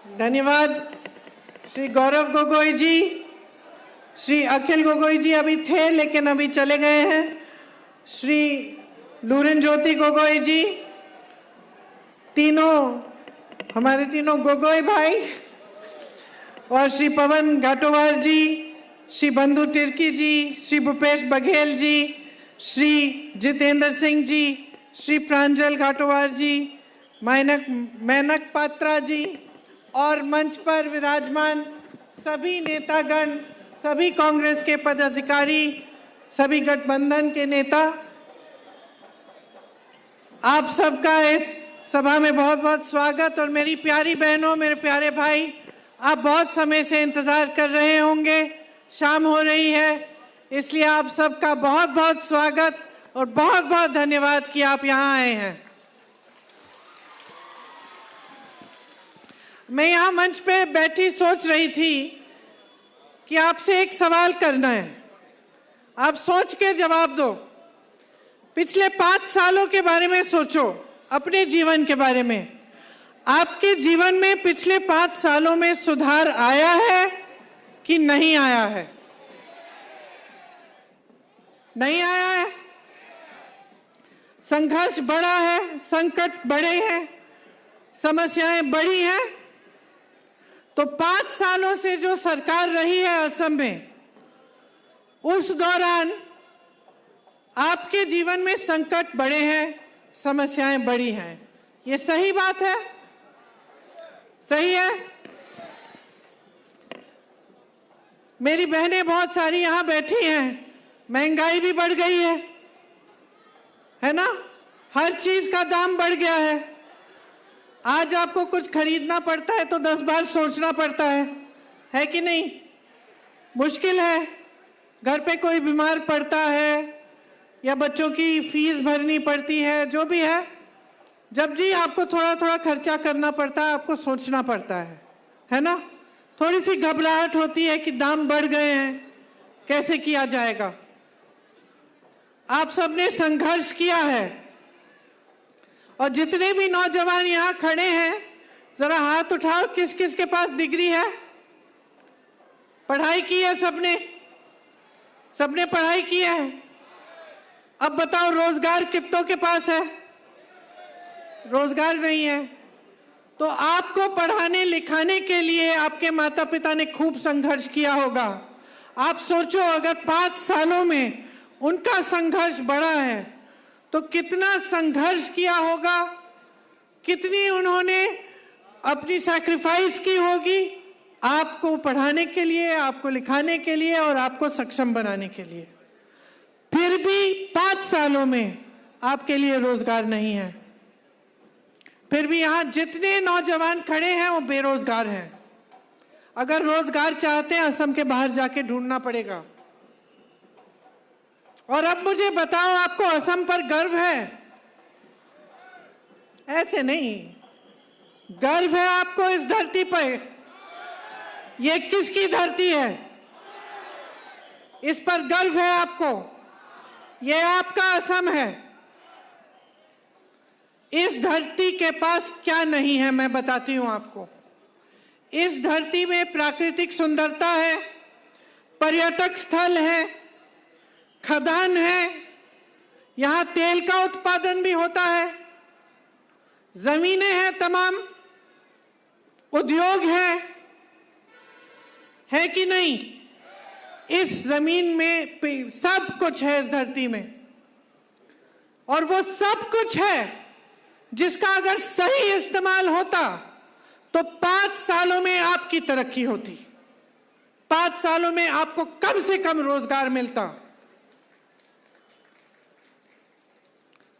धन्यवाद श्री गौरव गोगोई जी। श्री अखिल गोगोई जी अभी थे लेकिन अभी चले गए हैं। श्री लूरिन ज्योति गोगोई जी, हमारे तीनों गोगोई भाई, और श्री पवन घाटोवार जी, श्री बंधु तिर्की जी, श्री भूपेश बघेल जी, श्री जितेंद्र सिंह जी, श्री प्रांजल घाटोवार जी, मैनक पात्रा जी और मंच पर विराजमान सभी नेतागण, सभी कांग्रेस के पदाधिकारी, सभी गठबंधन के नेता, आप सबका इस सभा में बहुत बहुत स्वागत। और मेरी प्यारी बहनों, मेरे प्यारे भाई, आप बहुत समय से इंतजार कर रहे होंगे, शाम हो रही है, इसलिए आप सबका बहुत बहुत स्वागत और बहुत बहुत धन्यवाद कि आप यहाँ आए हैं। मैं यहाँ मंच पे बैठी सोच रही थी कि आपसे एक सवाल करना है, आप सोच के जवाब दो। पिछले 5 सालों के बारे में सोचो, अपने जीवन के बारे में। आपके जीवन में पिछले 5 सालों में सुधार आया है कि नहीं आया है? नहीं आया है। संघर्ष बढ़ा है, संकट बढ़े हैं, समस्याएं बढ़ी हैं। तो 5 सालों से जो सरकार रही है असम में, उस दौरान आपके जीवन में संकट बढ़े हैं, समस्याएं बढ़ी हैं। ये सही बात है? सही है? मेरी बहनें बहुत सारी यहां बैठी हैं, महंगाई भी बढ़ गई है ना? हर चीज का दाम बढ़ गया है। आज आपको कुछ खरीदना पड़ता है तो 10 बार सोचना पड़ता है कि नहीं? मुश्किल है। घर पे कोई बीमार पड़ता है या बच्चों की फीस भरनी पड़ती है, जो भी है, जब जी आपको थोड़ा थोड़ा खर्चा करना पड़ता है, आपको सोचना पड़ता है ना? थोड़ी सी घबराहट होती है कि दाम बढ़ गए हैं, कैसे किया जाएगा। आप सबने संघर्ष किया है, और जितने भी नौजवान यहाँ खड़े हैं, जरा हाथ उठाओ, किस किस के पास डिग्री है? पढ़ाई की है सबने? सबने पढ़ाई की है। अब बताओ, रोजगार कितनों के पास है? रोजगार नहीं है। तो आपको पढ़ाने लिखाने के लिए आपके माता पिता ने खूब संघर्ष किया होगा। आप सोचो, अगर 5 सालों में उनका संघर्ष बढ़ा है तो कितना संघर्ष किया होगा, कितनी उन्होंने अपनी सैक्रिफाइस की होगी आपको पढ़ाने के लिए, आपको लिखाने के लिए और आपको सक्षम बनाने के लिए। फिर भी 5 सालों में आपके लिए रोजगार नहीं है। फिर भी यहां जितने नौजवान खड़े हैं वो बेरोजगार हैं। अगर रोजगार चाहते हैं, असम के बाहर जाके ढूंढना पड़ेगा। और अब मुझे बताओ, आपको असम पर गर्व है? ऐसे नहीं, गर्व है आपको इस धरती पर। ये किसकी धरती है? इस पर गर्व है आपको। ये आपका असम है। इस धरती के पास क्या नहीं है, मैं बताती हूं आपको। इस धरती में प्राकृतिक सुंदरता है, पर्यटक स्थल है, खदान है, यहां तेल का उत्पादन भी होता है, जमीनें हैं, तमाम उद्योग है कि नहीं? इस जमीन में सब कुछ है, इस धरती में। और वो सब कुछ है जिसका अगर सही इस्तेमाल होता तो 5 सालों में आपकी तरक्की होती। 5 सालों में आपको कम से कम रोजगार मिलता।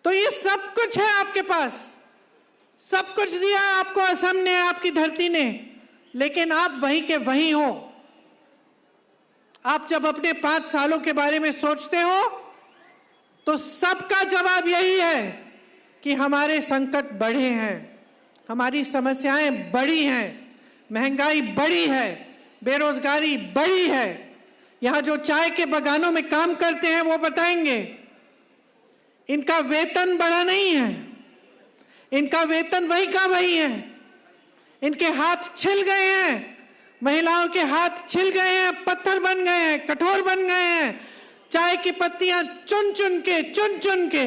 तो ये सब कुछ है आपके पास, सब कुछ दिया आपको असम ने, आपकी धरती ने, लेकिन आप वहीं के वहीं हो। आप जब अपने 5 सालों के बारे में सोचते हो तो सबका जवाब यही है कि हमारे संकट बढ़े हैं, हमारी समस्याएं बढ़ी हैं, महंगाई बढ़ी है, बेरोजगारी बढ़ी है। यहां जो चाय के बागानों में काम करते हैं वो बताएंगे, इनका वेतन बढ़ा नहीं है, इनका वेतन वही का वही है। इनके हाथ छिल गए हैं, महिलाओं के हाथ छिल गए हैं, पत्थर बन गए हैं, कठोर बन गए हैं। चाय की पत्तियां चुन चुन के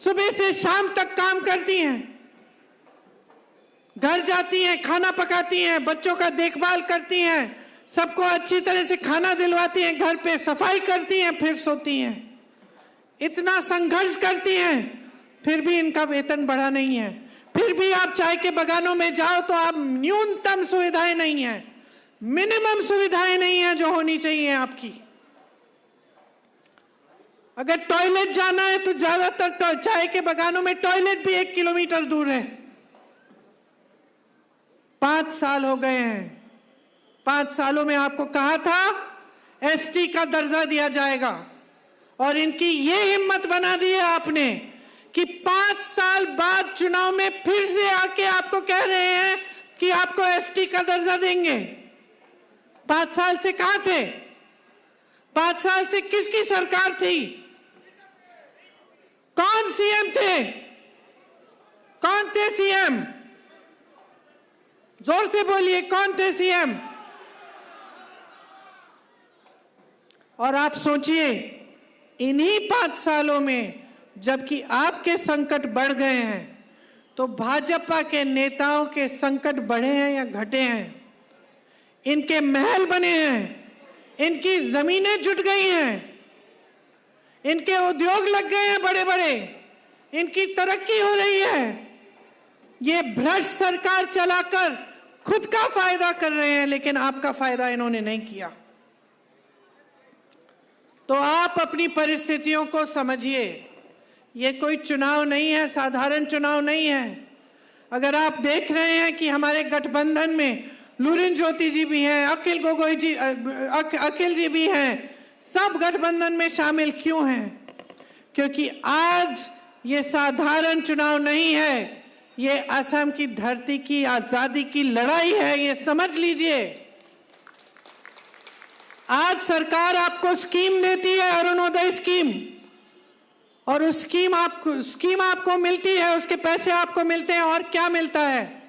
सुबह से शाम तक काम करती हैं, घर जाती हैं, खाना पकाती हैं, बच्चों का देखभाल करती हैं, सबको अच्छी तरह से खाना दिलवाती हैं, घर पे सफाई करती हैं, फिर सोती हैं। इतना संघर्ष करती हैं, फिर भी इनका वेतन बढ़ा नहीं है। फिर भी आप चाय के बागानों में जाओ तो आप न्यूनतम सुविधाएं नहीं है, मिनिमम सुविधाएं नहीं है जो होनी चाहिए आपकी। अगर टॉयलेट जाना है तो ज्यादातर चाय के बागानों में टॉयलेट भी 1 किलोमीटर दूर है। 5 साल हो गए हैं, 5 सालों में आपको कहा था एसटी का दर्जा दिया जाएगा, और इनकी ये हिम्मत बना दी है आपने कि 5 साल बाद चुनाव में फिर से आके आपको कह रहे हैं कि आपको एसटी का दर्जा देंगे। 5 साल से कहां थे? 5 साल से किसकी सरकार थी? कौन सीएम थे? कौन थे सीएम? जोर से बोलिए, कौन थे सीएम? और आप सोचिए, इन्हीं 5 सालों में जबकि आपके संकट बढ़ गए हैं, तो भाजपा के नेताओं के संकट बढ़े हैं या घटे हैं? इनके महल बने हैं, इनकी जमीनें जुट गई हैं, इनके उद्योग लग गए हैं बड़े बड़े, इनकी तरक्की हो रही है। ये भ्रष्ट सरकार चलाकर खुद का फायदा कर रहे हैं, लेकिन आपका फायदा इन्होंने नहीं किया। तो आप अपनी परिस्थितियों को समझिए। ये कोई चुनाव नहीं है, साधारण चुनाव नहीं है। अगर आप देख रहे हैं कि हमारे गठबंधन में लुरिन ज्योति जी भी हैं, अखिल गोगोई जी, अखिल जी भी हैं, सब गठबंधन में शामिल क्यों हैं? क्योंकि आज ये साधारण चुनाव नहीं है, ये असम की धरती की आजादी की लड़ाई है, ये समझ लीजिए। आज सरकार आपको स्कीम देती है, अरुणोदय स्कीम, और उस स्कीम आपको मिलती है, उसके पैसे आपको मिलते हैं, और क्या मिलता है?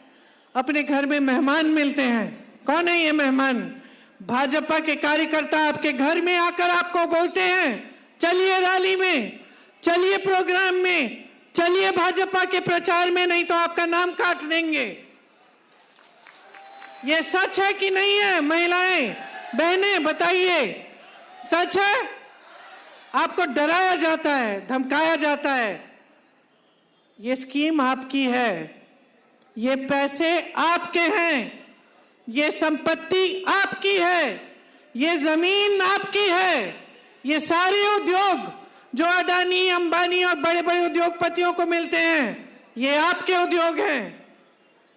अपने घर में मेहमान मिलते हैं। कौन है ये मेहमान? भाजपा के कार्यकर्ता आपके घर में आकर आपको बोलते हैं, चलिए रैली में, चलिए प्रोग्राम में, चलिए भाजपा के प्रचार में, नहीं तो आपका नाम काट देंगे। ये सच है कि नहीं है? महिलाएं, बहनें, बताइए, सच है? आपको डराया जाता है, धमकाया जाता है। ये स्कीम आपकी है, ये पैसे आपके हैं, ये संपत्ति आपकी है, ये जमीन आपकी है, ये सारे उद्योग जो अडानी, अंबानी और बड़े बड़े उद्योगपतियों को मिलते हैं, ये आपके उद्योग हैं,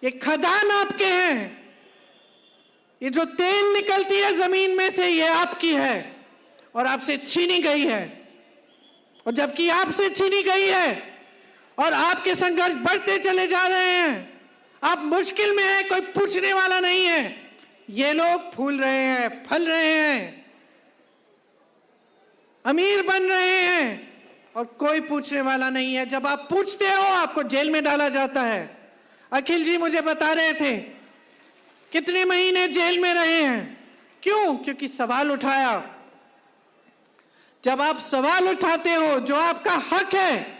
ये खदान आपके हैं, ये जो तेल निकलती है जमीन में से, ये आपकी है और आपसे छीनी गई है। और जबकि आपसे छीनी गई है और आपके संघर्ष बढ़ते चले जा रहे हैं, आप मुश्किल में हैं, कोई पूछने वाला नहीं है। ये लोग फूल रहे हैं, फल रहे हैं, अमीर बन रहे हैं, और कोई पूछने वाला नहीं है। जब आप पूछते हो, आपको जेल में डाला जाता है। अखिल जी मुझे बता रहे थे कितने महीने जेल में रहे हैं। क्यों? क्योंकि सवाल उठाया। जब आप सवाल उठाते हो जो आपका हक है,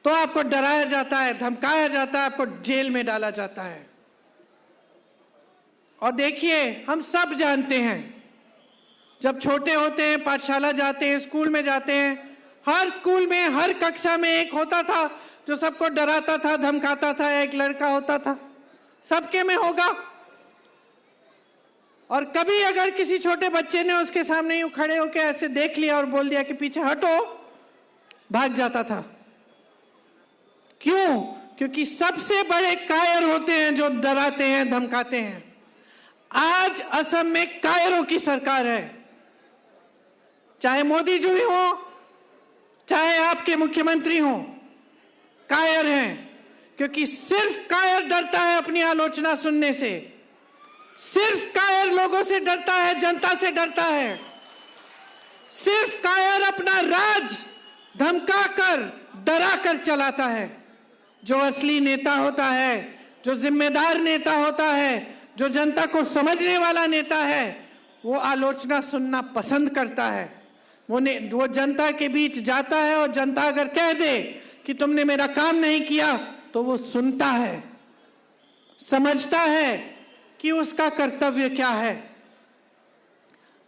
तो आपको डराया जाता है, धमकाया जाता है, आपको जेल में डाला जाता है। और देखिए, हम सब जानते हैं, जब छोटे होते हैं, पाठशाला जाते हैं, स्कूल में जाते हैं, हर स्कूल में, हर कक्षा में एक होता था जो सबको डराता था, धमकाता था। एक लड़का होता था, सबके में होगा। और कभी अगर किसी छोटे बच्चे ने उसके सामने यूं खड़े होकर ऐसे देख लिया और बोल दिया कि पीछे हटो, भाग जाता था। क्यों? क्योंकि सबसे बड़े कायर होते हैं जो डराते हैं, धमकाते हैं। आज असम में कायरों की सरकार है, चाहे मोदी जी हो, चाहे आपके मुख्यमंत्री हो, कायर हैं। क्योंकि सिर्फ कायर डरता है अपनी आलोचना सुनने से, सिर्फ कायर लोगों से डरता है, जनता से डरता है। सिर्फ कायर अपना राज धमकाकर, डराकर चलाता है। जो असली नेता होता है जो जिम्मेदार नेता होता है, जो जनता को समझने वाला नेता है, वो आलोचना सुनना पसंद करता है। वो जनता के बीच जाता है और जनता अगर कह दे कि तुमने मेरा काम नहीं किया तो वो सुनता है, समझता है कि उसका कर्तव्य क्या है।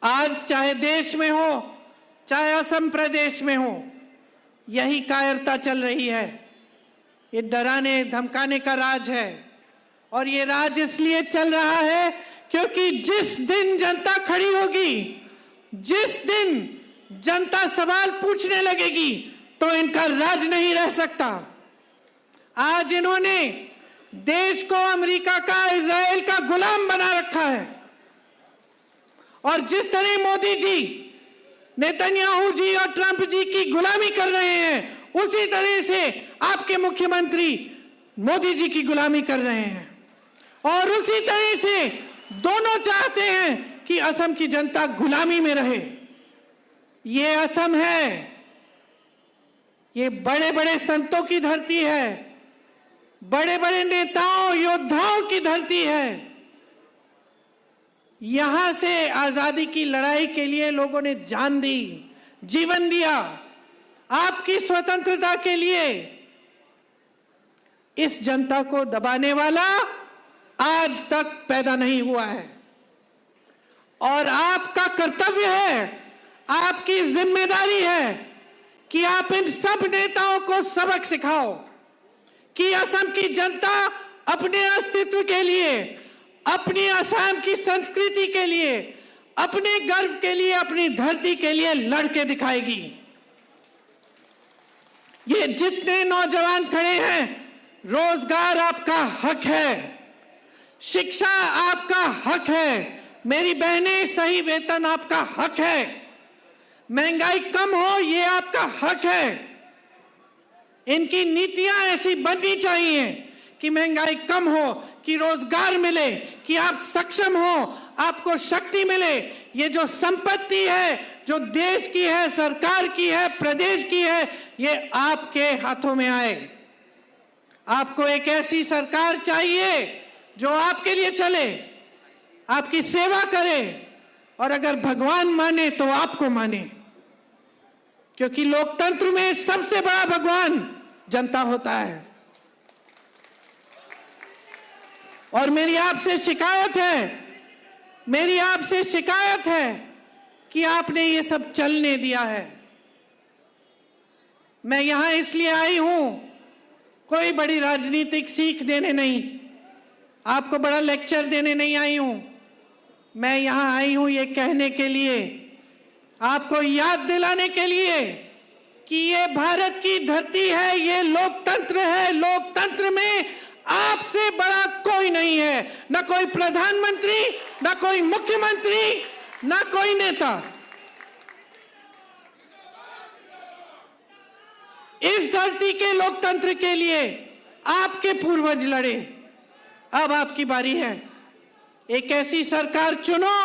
आज चाहे देश में हो, चाहे असम प्रदेश में हो, यही कायरता चल रही है। ये डराने धमकाने का राज है, और ये राज इसलिए चल रहा है क्योंकि जिस दिन जनता खड़ी होगी, जिस दिन जनता सवाल पूछने लगेगी, तो इनका राज नहीं रह सकता। आज इन्होंने देश को अमेरिका का, इजराइल का गुलाम बना रखा है, और जिस तरह मोदी जी, नेतन्याहू जी और ट्रंप जी की गुलामी कर रहे हैं, उसी तरह से आपके मुख्यमंत्री मोदी जी की गुलामी कर रहे हैं, और उसी तरह से दोनों चाहते हैं कि असम की जनता गुलामी में रहे। ये असम है, ये बड़े बड़े संतों की धरती है, बड़े बड़े नेताओं योद्धाओं की धरती है। यहां से आजादी की लड़ाई के लिए लोगों ने जान दी, जीवन दिया, आपकी स्वतंत्रता के लिए। इस जनता को दबाने वाला आज तक पैदा नहीं हुआ है, और आपका कर्तव्य है, आपकी जिम्मेदारी है कि आप इन सब नेताओं को सबक सिखाओ कि असम की जनता अपने अस्तित्व के लिए, अपनी असम की संस्कृति के लिए, अपने गर्व के लिए, अपनी धरती के लिए लड़के दिखाएगी। ये जितने नौजवान खड़े हैं, रोजगार आपका हक है, शिक्षा आपका हक है, मेरी बहनें सही वेतन आपका हक है, महंगाई कम हो ये आपका हक है। इनकी नीतियां ऐसी बननी चाहिए कि महंगाई कम हो, कि रोजगार मिले, कि आप सक्षम हो, आपको शक्ति मिले। ये जो संपत्ति है, जो देश की है, सरकार की है, प्रदेश की है, ये आपके हाथों में आए। आपको एक ऐसी सरकार चाहिए जो आपके लिए चले, आपकी सेवा करे, और अगर भगवान माने तो आपको माने, क्योंकि लोकतंत्र में सबसे बड़ा भगवान जनता होता है। और मेरी आपसे शिकायत है कि आपने ये सब चलने दिया है। मैं यहां इसलिए आई हूं, कोई बड़ी राजनीतिक सीख देने नहीं, आपको बड़ा लेक्चर देने नहीं आई हूं। मैं यहां आई हूं ये कहने के लिए, आपको याद दिलाने के लिए कि ये भारत की धरती है, ये लोकतंत्र है। लोकतंत्र में आपसे बड़ा कोई नहीं है, ना कोई प्रधानमंत्री, ना कोई मुख्यमंत्री, ना कोई नेता। इस धरती के लोकतंत्र के लिए आपके पूर्वज लड़े, अब आपकी बारी है। एक ऐसी सरकार चुनो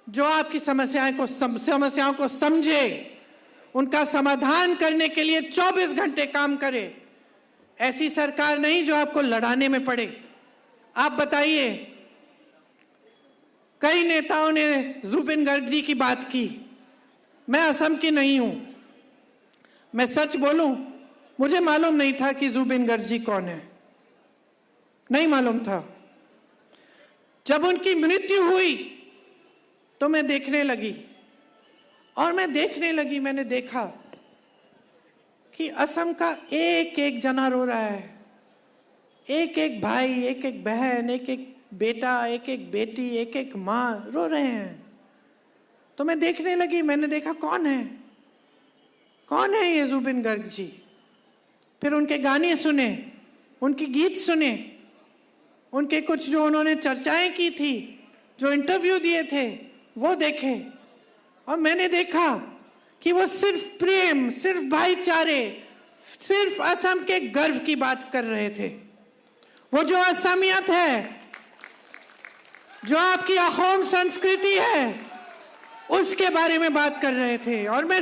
जो आपकी समस्याओं को समझे, उनका समाधान करने के लिए 24 घंटे काम करे। ऐसी सरकार नहीं जो आपको लड़ाने में पड़े। आप बताइए, कई नेताओं ने जुबिन गर्ग जी की बात की। मैं असम की नहीं हूं, मैं सच बोलूं, मुझे मालूम नहीं था कि जुबिन गर्ग जी कौन है, नहीं मालूम था। जब उनकी मृत्यु हुई तो मैं देखने लगी, और मैंने देखा कि असम का एक एक जना रो रहा है, एक एक भाई, एक एक बहन, एक एक बेटा, एक एक बेटी, एक एक माँ रो रहे हैं। तो मैं देखने लगी, मैंने देखा कौन है ये जुबिन गर्ग जी। फिर उनके गाने सुने, उनके गीत सुने, उनके कुछ जो उन्होंने चर्चाएं की थी, जो इंटरव्यू दिए थे, वो देखे, और मैंने देखा कि वो सिर्फ प्रेम, सिर्फ भाईचारे, सिर्फ असम के गर्व की बात कर रहे थे। वो जो असमियत है, जो आपकी अहोम संस्कृति है, उसके बारे में बात कर रहे थे। और मैं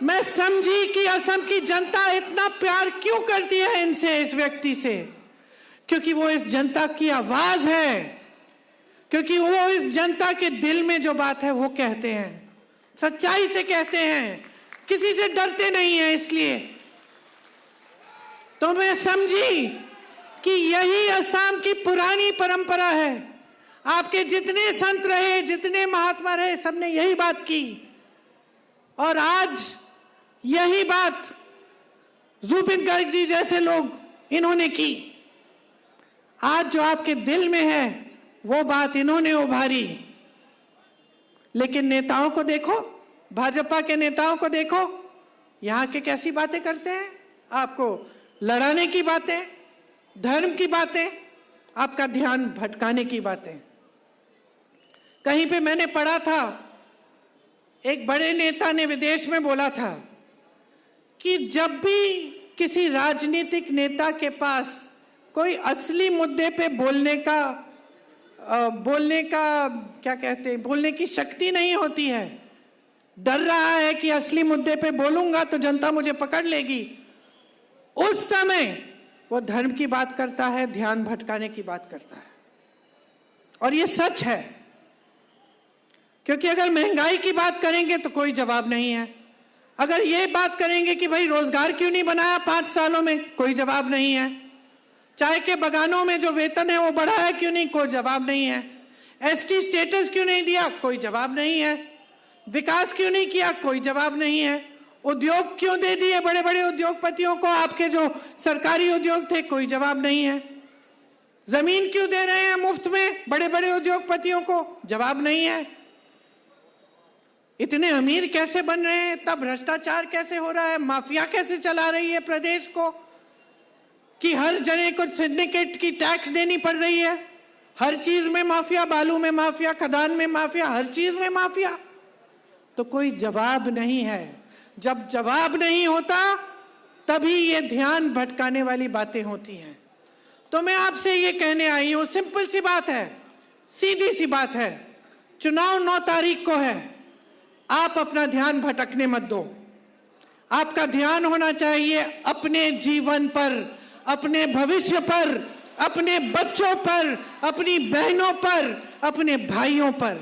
मैं समझी कि असम की जनता इतना प्यार क्यों करती है इनसे, इस व्यक्ति से, क्योंकि वो इस जनता की आवाज है, क्योंकि वो इस जनता के दिल में जो बात है वो कहते हैं, सच्चाई से कहते हैं, किसी से डरते नहीं है। इसलिए तो मैं समझी कि यही असम की पुरानी परंपरा है। आपके जितने संत रहे, जितने महात्मा रहे, सबने यही बात की, और आज यही बात जुबिन गर्ग जी जैसे लोग इन्होंने की। आज जो आपके दिल में है वो बात इन्होंने उभारी। लेकिन नेताओं को देखो, भाजपा के नेताओं को देखो, यहां के कैसी बातें करते हैं। आपको लड़ाने की बातें, धर्म की बातें, आपका ध्यान भटकाने की बातें। कहीं पे मैंने पढ़ा था, एक बड़े नेता ने विदेश में बोला था कि जब भी किसी राजनीतिक नेता के पास कोई असली मुद्दे पे बोलने का क्या कहते हैं, बोलने की शक्ति नहीं होती है, डर रहा है कि असली मुद्दे पे बोलूंगा तो जनता मुझे पकड़ लेगी, उस समय वो धर्म की बात करता है, ध्यान भटकाने की बात करता है। और ये सच है, क्योंकि अगर महंगाई की बात करेंगे तो कोई जवाब नहीं है। अगर ये बात करेंगे कि भाई रोजगार क्यों नहीं बनाया 5 सालों में, कोई जवाब नहीं है। चाय के बगानों में जो वेतन है वो बढ़ाया क्यों नहीं, कोई जवाब नहीं है। एसटी स्टेटस क्यों नहीं दिया, कोई जवाब नहीं है। विकास क्यों नहीं किया, कोई जवाब नहीं है। उद्योग क्यों दे दिए बड़े बड़े उद्योगपतियों को, आपके जो सरकारी उद्योग थे, कोई जवाब नहीं है। जमीन क्यों दे रहे हैं मुफ्त में बड़े बड़े उद्योगपतियों को, जवाब नहीं है। इतने अमीर कैसे बन रहे हैं, तब भ्रष्टाचार कैसे हो रहा है, माफिया कैसे चला रही है प्रदेश को, कि हर जने को सिंडिकेट की टैक्स देनी पड़ रही है, हर चीज में माफिया, बालू में माफिया, खदान में माफिया, हर चीज में माफिया। तो कोई जवाब नहीं है। जब जवाब नहीं होता तभी ये ध्यान भटकाने वाली बातें होती हैं। तो मैं आपसे ये कहने आई हूं, सिंपल सी बात है, सीधी सी बात है, चुनाव 9 तारीख को है, आप अपना ध्यान भटकने मत दो। आपका ध्यान होना चाहिए अपने जीवन पर, अपने भविष्य पर, अपने बच्चों पर, अपनी बहनों पर, अपने भाइयों पर।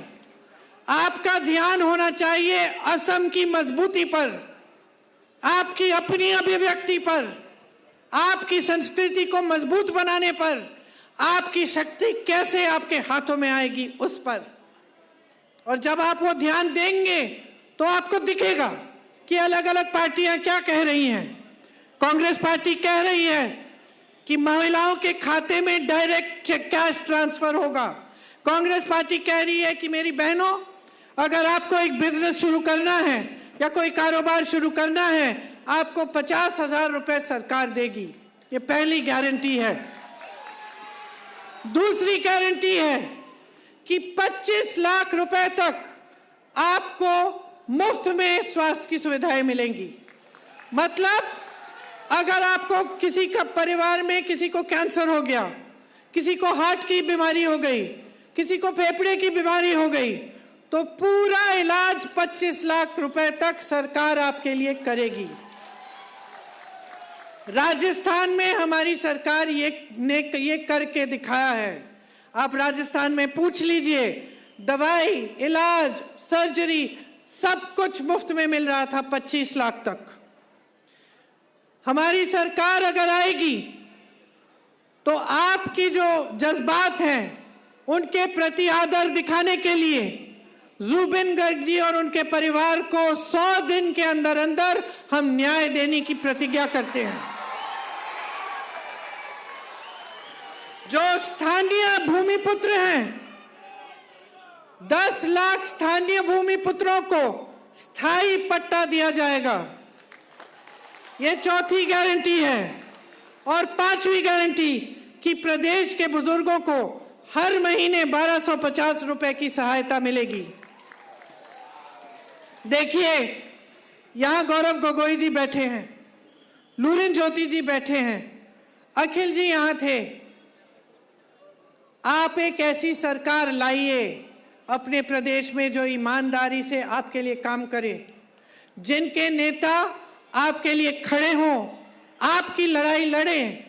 आपका ध्यान होना चाहिए असम की मजबूती पर, आपकी अपनी अभिव्यक्ति पर, आपकी संस्कृति को मजबूत बनाने पर, आपकी शक्ति कैसे आपके हाथों में आएगी उस पर। और जब आप वो ध्यान देंगे तो आपको दिखेगा कि अलग अलग पार्टियां क्या कह रही हैं। कांग्रेस पार्टी कह रही है कि महिलाओं के खाते में डायरेक्ट कैश ट्रांसफर होगा। कांग्रेस पार्टी कह रही है कि मेरी बहनों, अगर आपको एक बिजनेस शुरू करना है या कोई कारोबार शुरू करना है, आपको 50,000 रुपए सरकार देगी। ये पहली गारंटी है। दूसरी गारंटी है कि 25 लाख रुपए तक आपको मुफ्त में स्वास्थ्य की सुविधाएं मिलेंगी। मतलब अगर आपको किसी का परिवार में किसी को कैंसर हो गया, किसी को हार्ट की बीमारी हो गई, किसी को फेफड़े की बीमारी हो गई, तो पूरा इलाज 25 लाख रुपए तक सरकार आपके लिए करेगी। राजस्थान में हमारी सरकार ये करके दिखाया है। आप राजस्थान में पूछ लीजिए, दवाई, इलाज, सर्जरी सब कुछ मुफ्त में मिल रहा था 25 लाख तक। हमारी सरकार अगर आएगी तो आपकी जो जज्बात हैं उनके प्रति आदर दिखाने के लिए जुबिन गर्ग जी और उनके परिवार को 100 दिन के अंदर अंदर हम न्याय देने की प्रतिज्ञा करते हैं। जो स्थानीय भूमिपुत्र हैं, 10 लाख स्थानीय भूमिपुत्रों को स्थायी पट्टा दिया जाएगा। ये चौथी गारंटी है। और 5वीं गारंटी कि प्रदेश के बुजुर्गों को हर महीने 1250 रुपए की सहायता मिलेगी। देखिए, यहां गौरव गोगोई जी बैठे हैं, लुरिन ज्योति जी बैठे हैं, अखिल जी यहां थे। आप एक ऐसी सरकार लाइए अपने प्रदेश में जो ईमानदारी से आपके लिए काम करे। जिनके नेता आपके लिए खड़े हों, आपकी लड़ाई लड़ें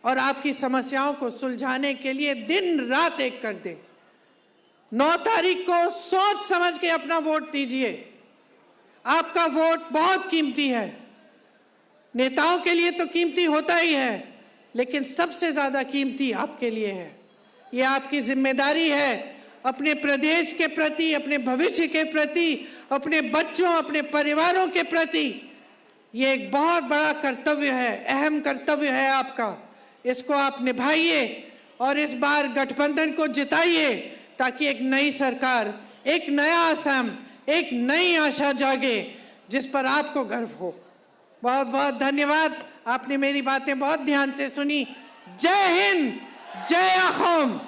और आपकी समस्याओं को सुलझाने के लिए दिन रात एक कर दें। 9 तारीख को सोच समझ के अपना वोट दीजिए। आपका वोट बहुत कीमती है। नेताओं के लिए तो कीमती होता ही है, लेकिन सबसे ज्यादा कीमती आपके लिए है। ये आपकी जिम्मेदारी है अपने प्रदेश के प्रति, अपने भविष्य के प्रति, अपने बच्चों, अपने परिवारों के प्रति। ये एक बहुत बड़ा कर्तव्य है, अहम कर्तव्य है आपका। इसको आप निभाइए और इस बार गठबंधन को जिताइए, ताकि एक नई सरकार, एक नया असम, एक नई आशा जागे, जिस पर आपको गर्व हो। बहुत बहुत धन्यवाद। आपने मेरी बातें बहुत ध्यान से सुनी। जय हिंद, जय असम।